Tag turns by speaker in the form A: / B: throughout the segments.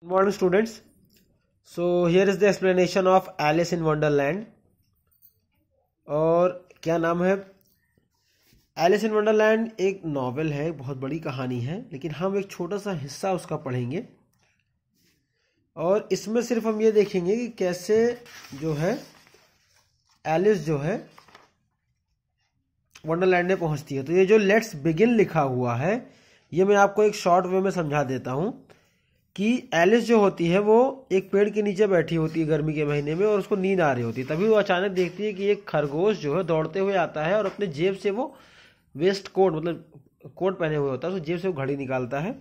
A: Good morning, students. So here is the explanation of Alice in Wonderland. और क्या नाम है? एलिस इन वंडरलैंड एक नॉवेल है, बहुत बड़ी कहानी है, लेकिन हम एक छोटा सा हिस्सा उसका पढ़ेंगे और इसमें सिर्फ हम ये देखेंगे कि कैसे जो है एलिस जो है वंडरलैंड में पहुंचती है। तो ये जो लेट्स बिगिन लिखा हुआ है, ये मैं आपको एक शॉर्ट वे में समझा देता हूं कि एलिस जो होती है वो एक पेड़ के नीचे बैठी होती है गर्मी के महीने में और उसको नींद आ रही होती है। तभी वो अचानक देखती है कि एक खरगोश जो है दौड़ते हुए आता है और अपने जेब से वो वेस्ट कोट मतलब कोट पहने हुए होता है, उसको जेब से वो घड़ी निकालता है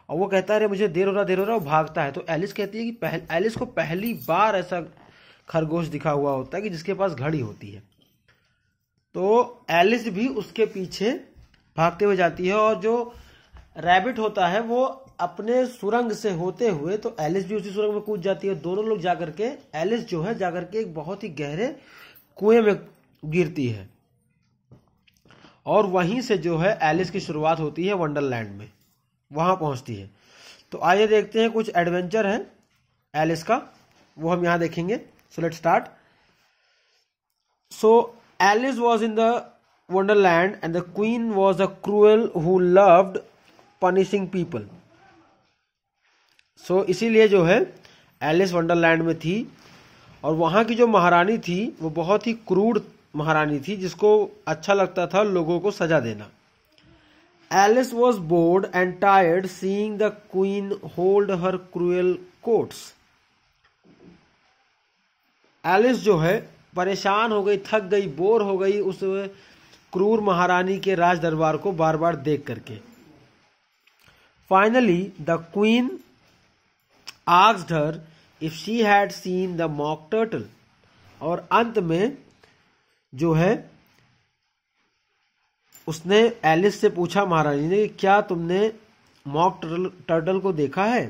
A: और वो कहता है अरे मुझे देर हो रहा, वो भागता है। तो एलिस कहती है कि एलिस को पहली बार ऐसा खरगोश दिखा हुआ होता है कि जिसके पास घड़ी होती है। तो एलिस भी उसके पीछे भागते हुए जाती है और जो रैबिट होता है वो अपने सुरंग से होते हुए, तो एलिस भी उसी सुरंग में कूद जाती है। दोनों लोग जाकर के एलिस जो है जाकर के एक बहुत ही गहरे कुएं में गिरती है और वहीं से जो है एलिस की शुरुआत होती है वंडरलैंड में, वहां पहुंचती है। तो आइए देखते हैं कुछ एडवेंचर है एलिस का, वो हम यहां देखेंगे। So let's start. So Alice was in the wonderland and the queen was a cruel who loved punishing people. So इसीलिए जो है एलिस वंडरलैंड में थी और वहां की जो महारानी थी वो बहुत ही क्रूर महारानी थी, जिसको अच्छा लगता था लोगों को सजा देना। Alice was bored and tired seeing the queen hold her cruel courts. Alice जो है परेशान हो गई, थक गई, बोर हो गई उस क्रूर महारानी के राज दरबार को बार बार देख करके। Finally the queen asked her if she had seen the mock turtle। और अंत में जो है उसने एलिस से पूछा महारानी ने, क्या तुमने मॉक टर्टल को देखा है?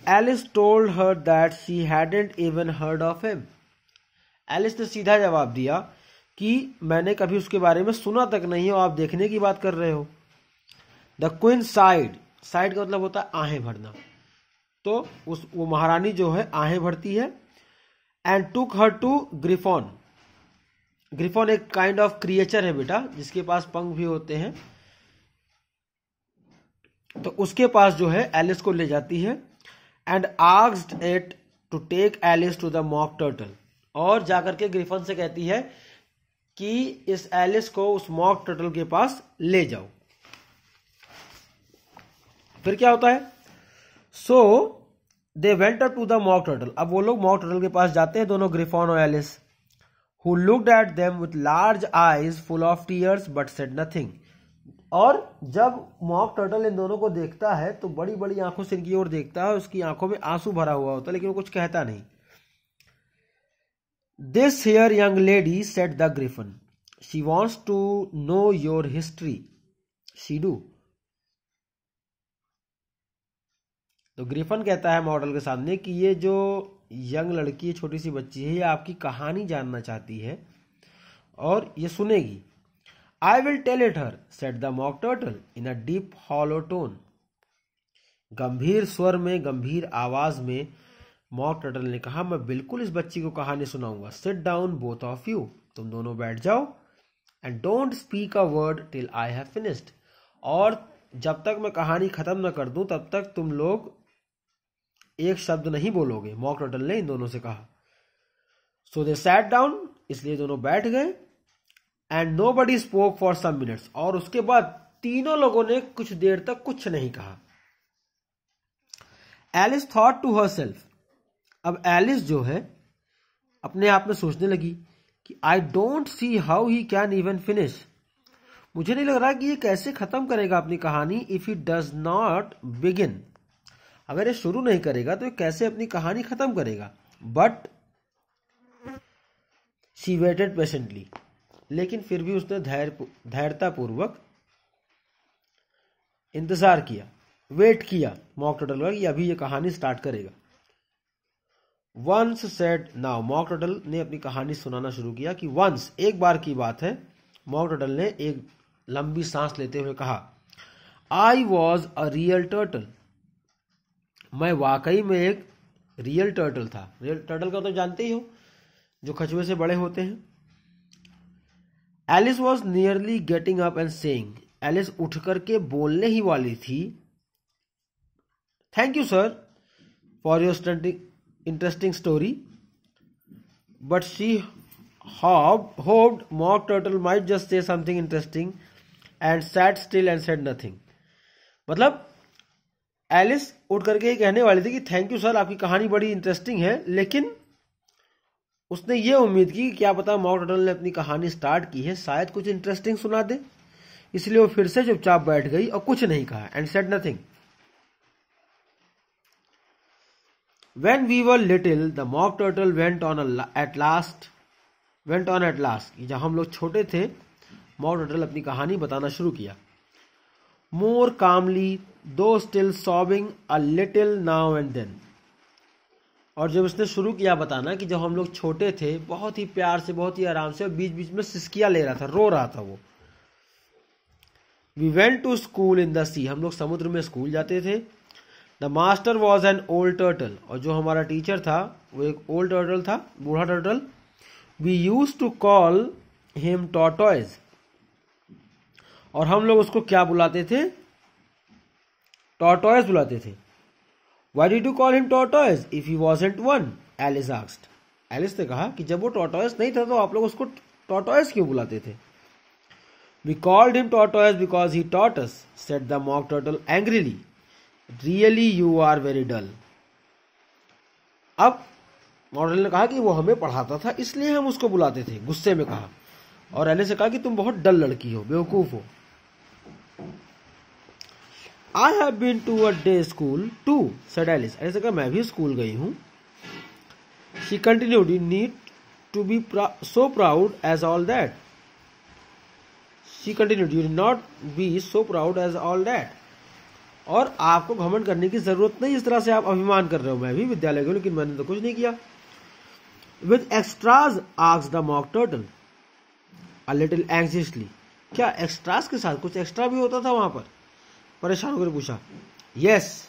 A: Alice told her that she hadn't even heard of him. Alice ने सीधा जवाब दिया कि मैंने कभी उसके बारे में सुना तक नहीं हो, आप देखने की बात कर रहे हो। द क्वीन साइड का मतलब होता है आहें भरना। तो वो महारानी जो है आहें भरती है। And took her to gryphon. Gryphon एक काइंड ऑफ क्रिएचर है बेटा, जिसके पास पंख भी होते हैं। तो उसके पास जो है एलिस को ले जाती है। And asked it to take Alice to the mock turtle. और जाकर के ग्रिफॉन से कहती है कि इस एलिस को उस मॉक टर्टल के पास ले जाओ। फिर क्या होता है? So they went up to the mock turtle. अब वो लोग मॉक टर्टल के पास जाते हैं, दोनों ग्रिफॉन और Alice. Who looked at them with large eyes full of tears but said nothing. और जब मॉक टर्टल इन दोनों को देखता है तो बड़ी बड़ी आंखों से इनकी ओर देखता है, उसकी आंखों में आंसू भरा हुआ होता है, लेकिन वो कुछ कहता नहीं। This here young lady said the gryphon, she wants to know your history, she do. तो ग्रिफन कहता है मॉडल के सामने कि ये जो यंग लड़की है, छोटी सी बच्ची है, ये आपकी कहानी जानना चाहती है और ये सुनेगी। I will tell it her, said the mock turtle in a deep hollow tone. गंभीर स्वर में, गंभीर आवाज में मॉक टर्टल ने कहा, मैं बिल्कुल इस बच्ची को कहानी सुनाऊंगा। Sit down both of you, तुम दोनों बैठ जाओ। And don't speak a word till I have finished. और जब तक मैं कहानी खत्म न कर दूं तब तक तुम लोग एक शब्द नहीं बोलोगे, मॉक टर्टल ने इन दोनों से कहा। सो दे सैट डाउन, इसलिए दोनों बैठ गए। And nobody spoke for some minutes. और उसके बाद तीनों लोगों ने कुछ देर तक कुछ नहीं कहा। Alice thought to herself. अब एलिस जो है अपने आप में सोचने लगी कि I don't see how he can even finish. मुझे नहीं लग रहा कि ये कैसे खत्म करेगा अपनी कहानी। If he does not begin, अगर ये शुरू नहीं करेगा तो ये कैसे अपनी कहानी खत्म करेगा। बट शी वेटेड पेशेंटली, लेकिन फिर भी उसने धैर्यतापूर्वक इंतजार किया, वेट किया मॉक टर्टल का कि अभी ये कहानी स्टार्ट करेगा। Once said now, mock turtle ने अपनी कहानी सुनाना शुरू किया कि वंस, एक बार की बात है, मॉक टर्टल ने एक लंबी सांस लेते हुए कहा, I was a real turtle. मैं वाकई में एक रियल टर्टल था। रियल टर्टल का तो जानते ही हो, जो कछुए से बड़े होते हैं। Alice was nearly getting up and saying, Alice उठ करके बोलने ही वाली थी, thank you sir for your interesting story, but she hoped Mock Turtle might just say something interesting and sat still and said nothing। मतलब Alice उठ करके ये कहने वाली थी कि थैंक यू सर, आपकी कहानी बड़ी इंटरेस्टिंग है, लेकिन उसने ये उम्मीद की कि क्या पता मॉक टर्टल ने अपनी कहानी स्टार्ट की है, शायद कुछ इंटरेस्टिंग सुना दे, इसलिए वो फिर से चुपचाप बैठ गई और कुछ नहीं कहा, and said nothing. When we were little, the Mock Turtle went on at last। जब हम लोग छोटे थे, मॉक टर्टल अपनी कहानी बताना शुरू किया। More calmly, though still sobbing a little now and then। और जब उसने शुरू किया बताना कि जब हम लोग छोटे थे, बहुत ही प्यार से, बहुत ही आराम से, और बीच बीच में सिसकियां ले रहा था, रो रहा था वो। We went to school in the sea। हम लोग समुद्र में स्कूल जाते थे। The master was an old turtle। और जो हमारा टीचर था वो एक ओल्ड टर्टल था, बूढ़ा turtle. We used to call him tortoise। और हम लोग उसको क्या बुलाते थे? tortoise बुलाते थे। Why did you call him tortoise if he wasn't one? Alice asked। Alice ने कहा कि जब वो tortoise नहीं था तो आप लोग उसको tortoise क्यों बुलाते थे? We called him tortoise because he taught us, said the mock turtle angrily। Really you are very dull। अब मॉडल ने कहा कि वो हमें पढ़ाता था, इसलिए हम उसको बुलाते थे, गुस्से में कहा। और एलिस ने कहा कि तुम बहुत डल लड़की हो, बेवकूफ हो। I have been to a day school too, said Alice। Alice ने कहा मैं भी स्कूल गई हूं। She continued, you need to be so proud as all that। She continued, you need not be so proud as all that। और आपको घमंड करने की जरूरत नहीं, इस तरह से आप अभिमान कर रहे हो। मैं भी विद्यालय गई, लेकिन मैंने तो कुछ नहीं किया। With extras, asked the mock turtle a little anxiously। क्या एक्स्ट्रास के साथ कुछ एक्स्ट्रा भी होता था वहां पर? परेशान होकर पूछा। Yes,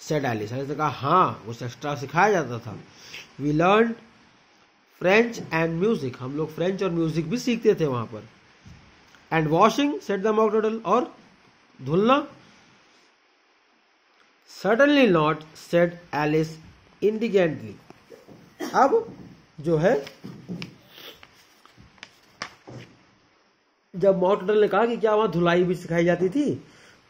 A: said Alice। एलिस ने कहा हाँ, कुछ एक्स्ट्रा सिखाया जाता था। We learned French and music। हम लोग फ्रेंच और म्यूजिक भी सीखते थे वहां पर। And washing, said the mock turtle। और धुलना? Certainly not, said Alice indignantly। अब जो है, जब मॉक टर्टल ने कहा कि क्या वहां धुलाई भी सिखाई जाती थी,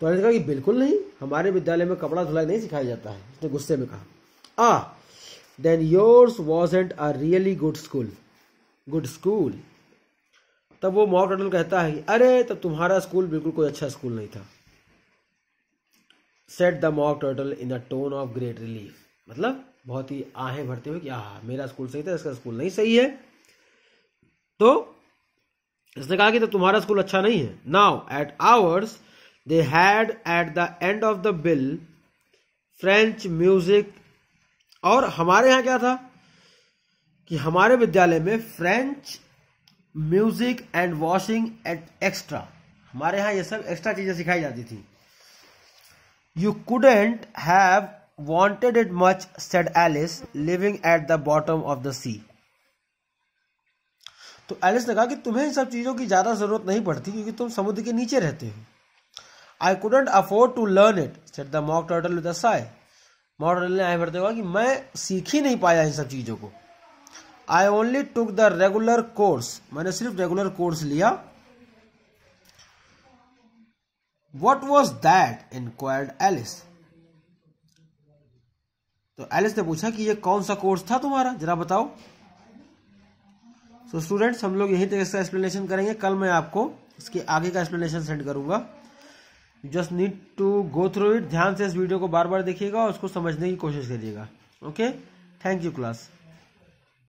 A: तो एलिस ने कहा कि बिल्कुल नहीं, हमारे विद्यालय में कपड़ा धुलाई नहीं सिखाया जाता है। उसने गुस्से में कहा। Then yours wasn't a really good school। तब वो मॉक टर्टल कहता है कि अरे तब तुम्हारा स्कूल बिल्कुल कोई अच्छा स्कूल नहीं था। Said the mock turtle in a tone of great relief। मतलब बहुत ही आहें भरते हुए कि मेरा स्कूल सही था, इसका स्कूल नहीं सही है। तो इसने कहा कि तो तुम्हारा स्कूल अच्छा नहीं है। Now at ours they had at the end of the bill French music। और हमारे यहाँ क्या था कि हमारे विद्यालय में French, music and washing extra, हमारे यहाँ ये सब एक्स्ट्रा चीजें सिखाई जाती थी। You couldn't have wanted it much, said Alice, living at the bottom of the sea। तो एलिस ने कहा कि तुम्हें इन सब चीजों की ज्यादा जरूरत नहीं पड़ती, क्योंकि तुम समुद्र के नीचे रहते हो। I couldn't afford to learn it, said the mock turtle with a sigh। Mock turtle ने आए भरते हुए कि मैं सीख ही नहीं पाया इन सब चीजों को। I only took the regular course। मैंने सिर्फ रेगुलर कोर्स लिया। What was that? inquired Alice। तो एलिस ने पूछा कि ये कौन सा कोर्स था तुम्हारा, जरा बताओ। सो स्टूडेंट्स, हम लोग यहीं तक इसका एक्सप्लेनेशन करेंगे। कल मैं आपको इसके आगे का एक्सप्लेनेशन सेंड करूंगा। Just need to go through it. ध्यान से इस वीडियो को बार बार देखिएगा और उसको समझने की कोशिश करिएगा। Okay, thank you class.